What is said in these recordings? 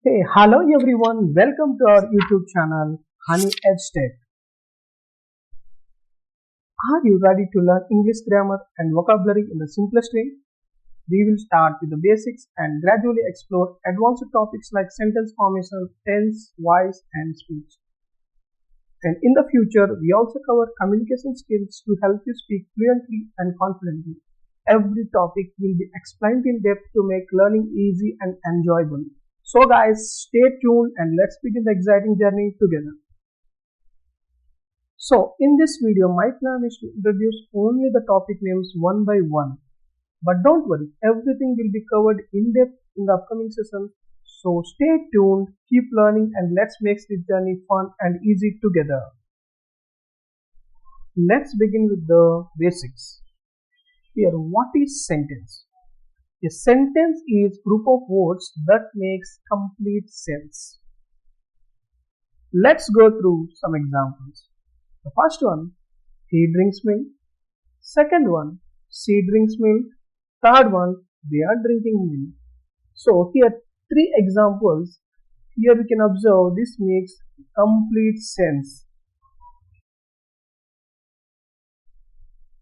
Hey, hello everyone. Welcome to our YouTube channel, Honey Edge Tech. Are you ready to learn English grammar and vocabulary in the simplest way? We will start with the basics and gradually explore advanced topics like sentence formation, tense, voice, and speech. And in the future, we also cover communication skills to help you speak fluently and confidently. Every topic will be explained in depth to make learning easy and enjoyable. So guys, stay tuned and let's begin the exciting journey together. So in this video, my plan is to introduce only the topic names one by one. But don't worry, everything will be covered in depth in the upcoming session. So stay tuned, keep learning, and let's make this journey fun and easy together. Let's begin with the basics. Here, what is sentence? A sentence is a group of words that makes complete sense. Let's go through some examples. The first one, he drinks milk. Second one, she drinks milk. Third one, they are drinking milk. So here three examples. Here we can observe this makes complete sense.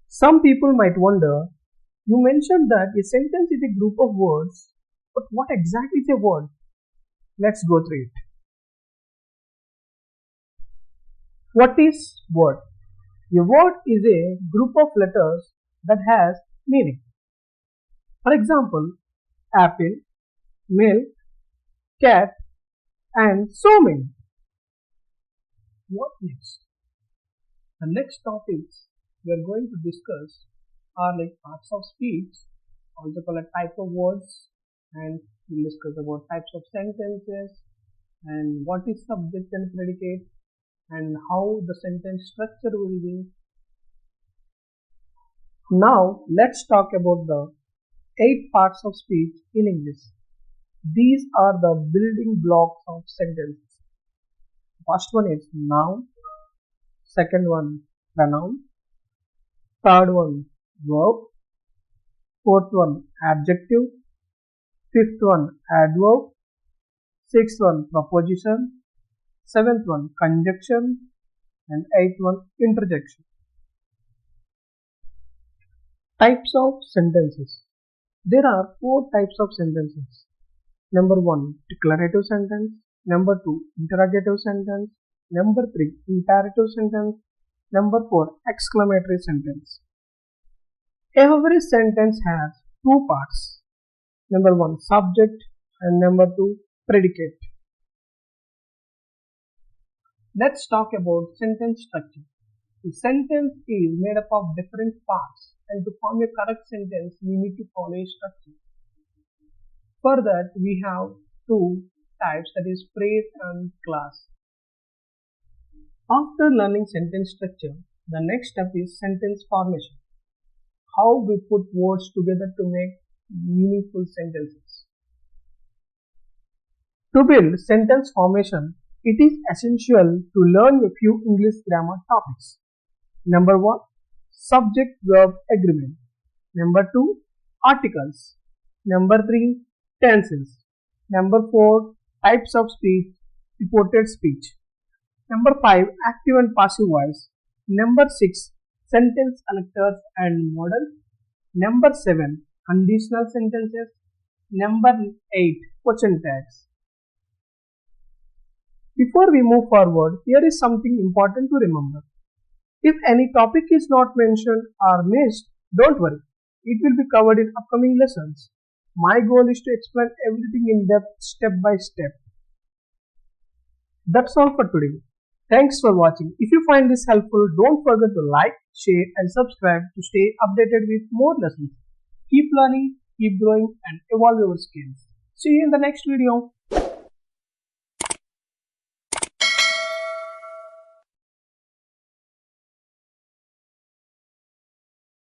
Some people might wonder, you mentioned that a sentence is a group of words, but what exactly is a word? Let's go through it. What is word? A word is a group of letters that has meaning. For example, apple, milk, cat, and so many. What next? The next topics we are going to discuss are like parts of speech, also called a type of words, and we'll discuss about types of sentences and what is subject and predicate and how the sentence structure will be. Now let's talk about the 8 parts of speech in English. These are the building blocks of sentences. First one is noun, second one pronoun, third one verb, fourth one adjective, fifth one adverb, sixth one preposition, seventh one conjunction, and eighth one interjection. Types of sentences. There are 4 types of sentences. Number 1, declarative sentence. Number 2, interrogative sentence. Number 3, imperative sentence. Number 4, exclamatory sentence. Every sentence has 2 parts. Number 1, subject, and number 2, predicate. Let's talk about sentence structure. The sentence is made up of different parts, and to form a correct sentence, we need to follow a structure. For that, we have 2 types, that is phrase and clause. After learning sentence structure, the next step is sentence formation. How we put words together to make meaningful sentences. To build sentence formation, it is essential to learn a few English grammar topics. Number 1, subject-verb agreement. Number 2, articles. Number 3, tenses. Number 4, types of speech, reported speech. Number 5, active and passive voice. Number 6, sentence connectors and models. Number 7, conditional sentences. Number 8, question tags. Before we move forward, here is something important to remember. If any topic is not mentioned or missed, don't worry. It will be covered in upcoming lessons. My goal is to explain everything in depth, step by step. That's all for today. Thanks for watching. If you find this helpful, don't forget to like, share, and subscribe to stay updated with more lessons. Keep learning, keep growing, and evolve your skills. See you in the next video.